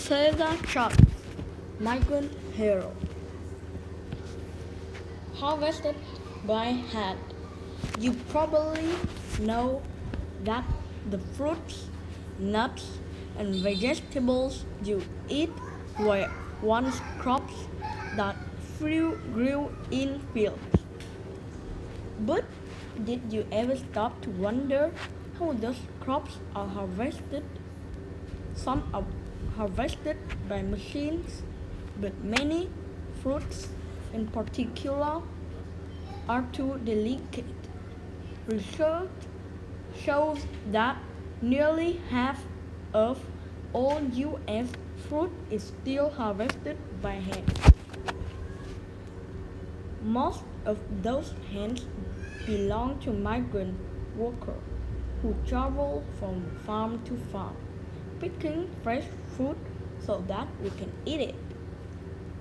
Cesar Chavez, Migrant Hero. Harvested by hand. You probably know that the fruits, nuts, and vegetables you eat were once crops that grew in fields. But did you ever stop to wonder how those crops are harvested? Some are harvested by machines, but many fruits in particular are too delicate. Research shows that nearly half of all U.S. fruit is still harvested by hand. Most of those hands belong to migrant workers who travel from farm to farm, picking fresh fruit so that we can eat it.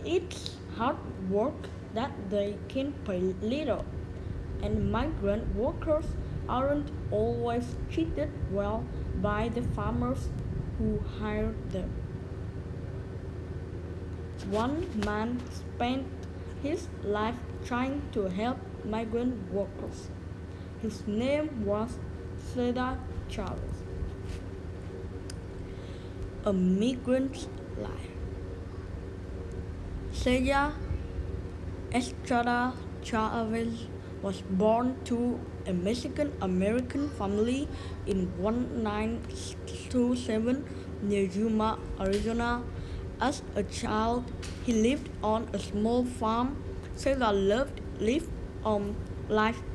It's hard work that they can pay little, and migrant workers aren't always treated well by the farmers who hire them. One man spent his life trying to help migrant workers. His name was Cesar Chavez. A migrant's life. Cesar Estrada Chavez was born to a Mexican American family in 1927 near Yuma, Arizona. As a child, he lived on a small farm. Cesar lived life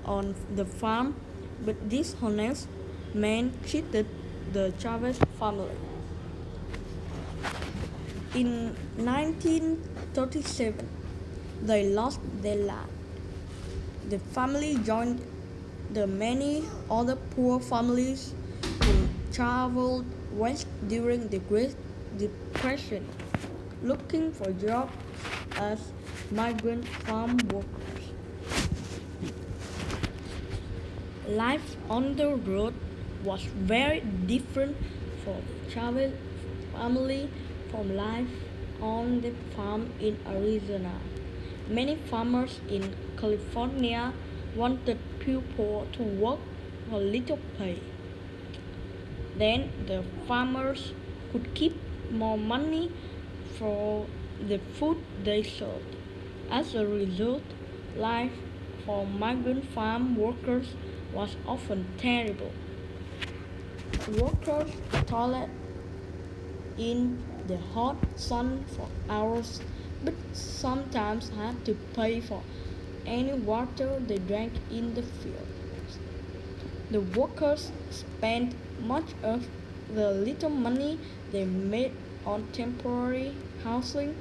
on the farm, but dishonest men cheated the Chavez family. In 1937, they lost their land. The family joined the many other poor families who traveled west during the Great Depression, looking for jobs as migrant farm workers. Life on the road was very different for the Chavez family from life on the farm in Arizona. Many farmers in California wanted people to work for little pay. Then the farmers could keep more money for the food they sold. As a result, life for migrant farm workers was often terrible. Workers toiled in the hot sun for hours, but sometimes had to pay for any water they drank in the field. The workers spent much of the little money they made on temporary housing,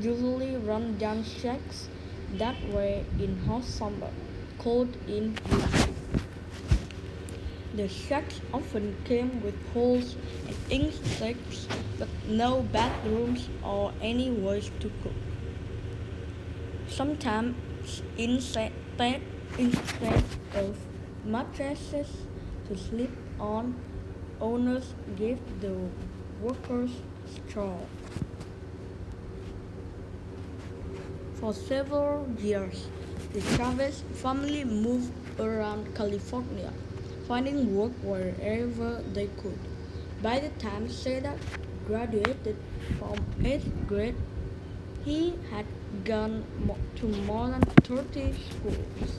usually run-down shacks that were in hot summer, cold in winter. The shacks often came with holes and ink sacs, but no bathrooms or any ways to cook. Sometimes instead of mattresses to sleep on, owners gave the workers straw. For several years, the Chavez family moved around California, finding work wherever they could. By the time Cesar graduated from 8th grade, he had gone to more than 30 schools.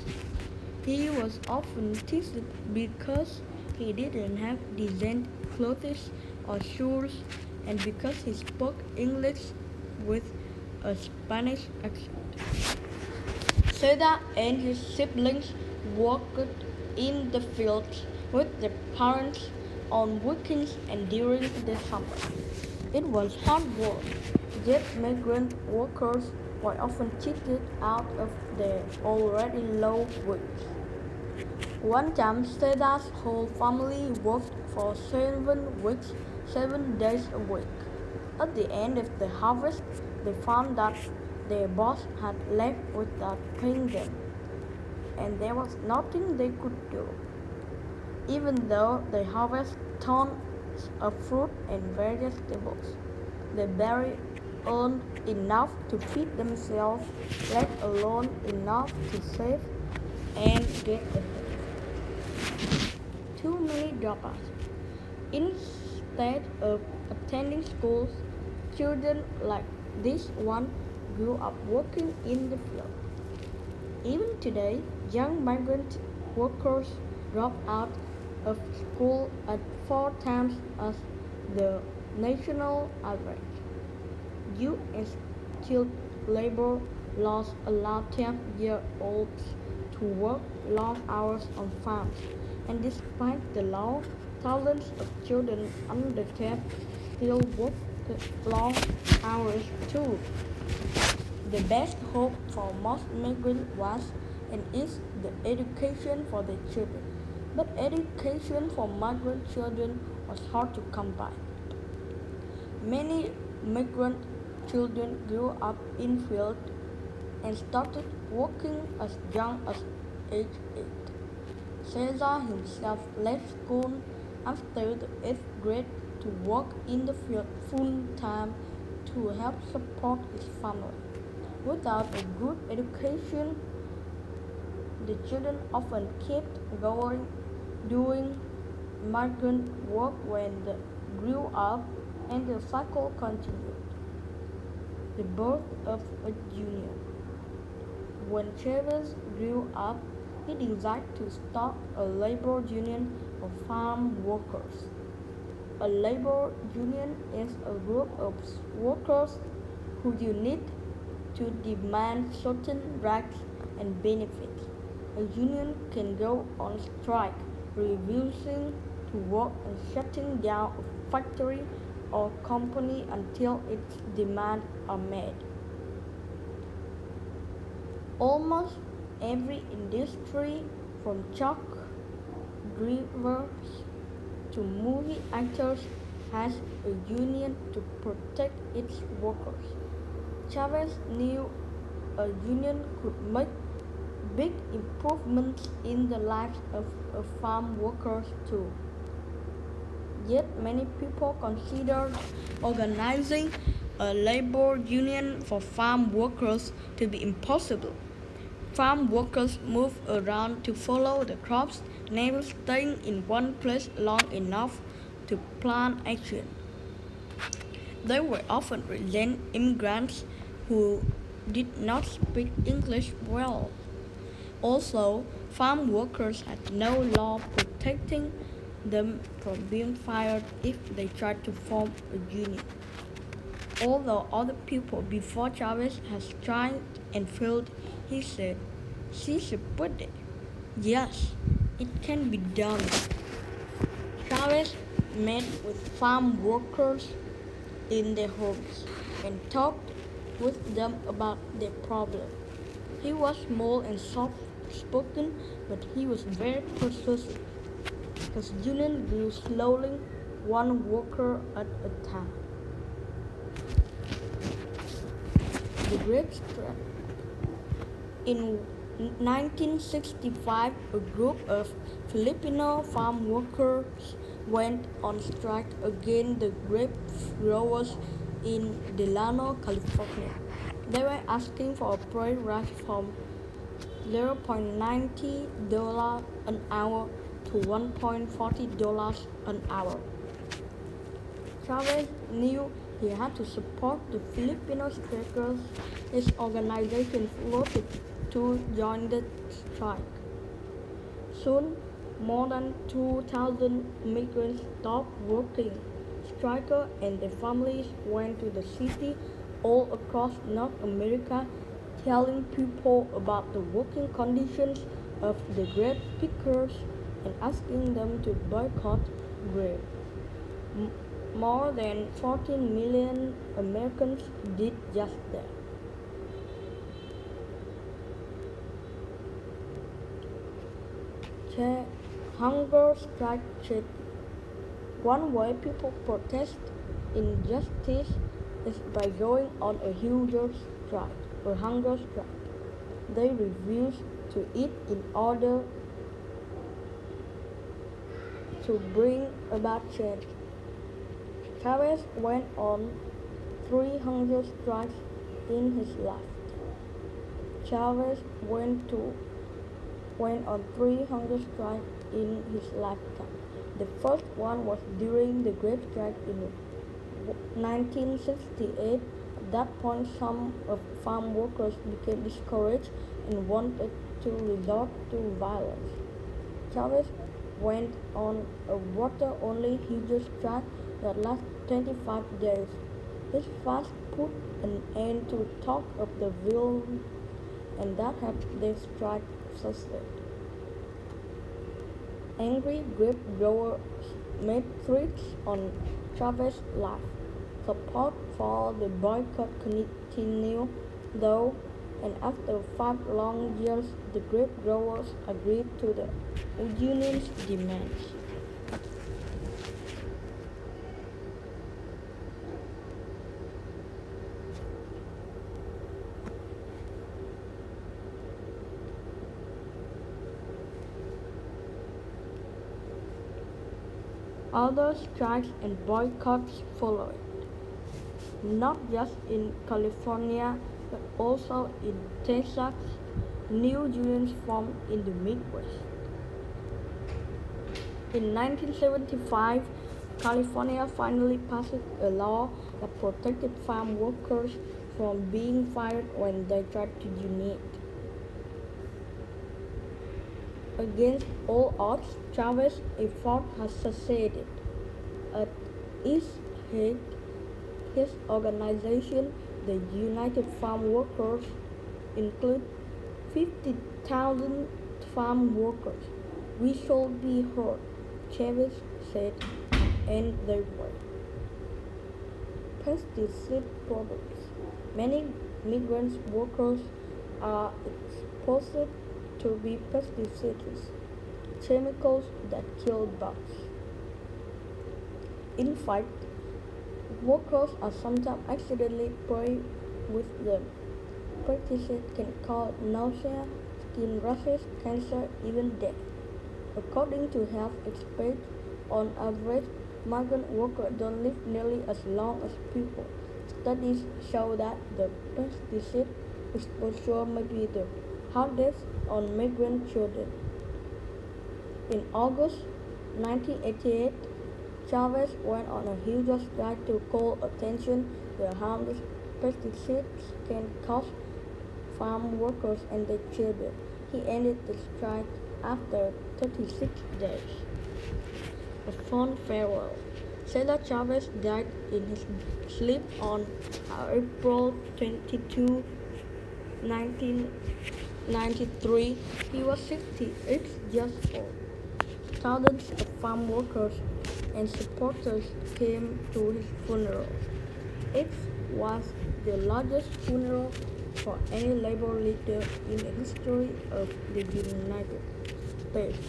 He was often teased because he didn't have decent clothes or shoes, and because he spoke English with a Spanish accent. Cesar and his siblings worked in the fields with their parents on weekends and during the summer. It was hard work, yet migrant workers were often cheated out of their already low wage. One time, Cesar's whole family worked for 7 weeks, 7 days a week. At the end of the harvest, they found that their boss had left without paying them, and there was nothing they could do. Even though they harvested tons of fruit and vegetables, They barely earned enough to feed themselves, let alone enough to save and get ahead. Too many dropouts. Instead of attending schools, children like this one grew up working in the field. Even today, young migrant workers drop out of school at 4 times as the national average. U.S. child labor laws allow 12-year-olds to work long hours on farms, and despite the law, thousands of children under 12 still work long hours too. The best hope for most migrants was and is the education for their children. But education for migrant children was hard to come by. Many migrant children grew up in fields and started working as young as age 8. Cesar himself left school after the 8th grade to work in the field full time to help support his family. Without a good education, the children often kept going doing migrant work when they grew up and the cycle continued. The birth of a union. When Chavez grew up, he decided to start a labor union for farm workers. A labor union is a group of workers who unite to demand certain rights and benefits. A union can go on strike, refusing to work and shutting down a factory or company until its demands are met. Almost every industry, from truck drivers to movie actors, has a union to protect its workers. Chavez knew a union could make big improvements in the lives of farm workers too. Yet many people considered organizing a labor union for farm workers to be impossible. Farm workers move around to follow the crops, never staying in one place long enough to plan action. They were often resident immigrants who did not speak English well. Also, farm workers had no law protecting them from being fired if they tried to form a union. Although other people before Chavez has tried and failed, he said, "Cesar put it. Yes, it can be done." Chavez met with farm workers in their homes and talked with them about their problem. He was small and soft-spoken, but he was very persuasive. His union grew slowly, one worker at a time. The Great Strike. In 1965, a group of Filipino farm workers went on strike against the grape growers in Delano, California. They were asking for a pay rise from $0.90 an hour to $1.40 an hour. Chavez knew he had to support the Filipino strikers. His organization voted to join the strike. Soon, more than 2,000 migrants stopped working. Strikers and their families went to the city all across North America, telling people about the working conditions of the grape pickers and asking them to boycott grape. More than 14 million Americans did just that. Hunger strike check. One way people protest injustice is by going on a hunger strike. They refuse to eat in order to bring about change. Chavez went on 300 strikes in his lifetime. Chavez went on 300 strikes in his lifetime. The first one was during the Great Strike in 1968. At that point, some of farm workers became discouraged and wanted to resort to violence. Chavez went on a water-only huge strike that lasted 25 days. His fast put an end to talk of the violence, and that helped the strike succeed. Angry grape growers made threats on Chavez's life. Support for the boycott continued, though, and after 5 long years, the grape growers agreed to the union's demands. Other strikes and boycotts followed, not just in California but also in Texas. New unions formed in the Midwest. In 1975, California finally passed a law that protected farm workers from being fired when they tried to unite. Against all odds, Chavez's effort has succeeded. At its height, his organization, the United Farm Workers, include 50,000 farm workers. We should be heard, Chavez said, and they were. Pesticide products. Many migrant workers are exposed to be pesticides, chemicals that kill bugs. In fact, workers are sometimes accidentally sprayed with them. Pesticides can cause nausea, skin rashes, cancer, even death. According to health experts, on average, migrant workers don't live nearly as long as people. Studies show that the pesticide exposure may be the hardest on migrant children. In August 1988, Chavez went on a huge strike to call attention to the harm pesticides can cause farm workers and their children. He ended the strike after 36 days. A fond farewell. Cesar Chavez died in his sleep on April 22, 1993. He was 68 years old. Thousands of farm workers and supporters came to his funeral. It was the largest funeral for any labor leader in the history of the United States.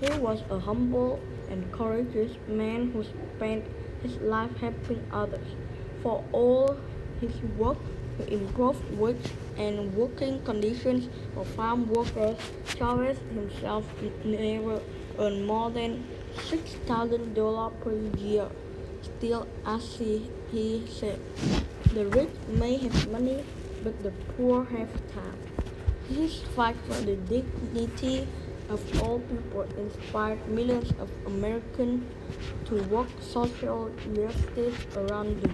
He was a humble and courageous man who spent his life helping others. For all his work to improve wage and working conditions for farm workers, Chavez himself never earned more than $6,000 per year. Still, as he said, the rich may have money, but the poor have time. His fight for the dignity of all people inspired millions of Americans to work social justice around the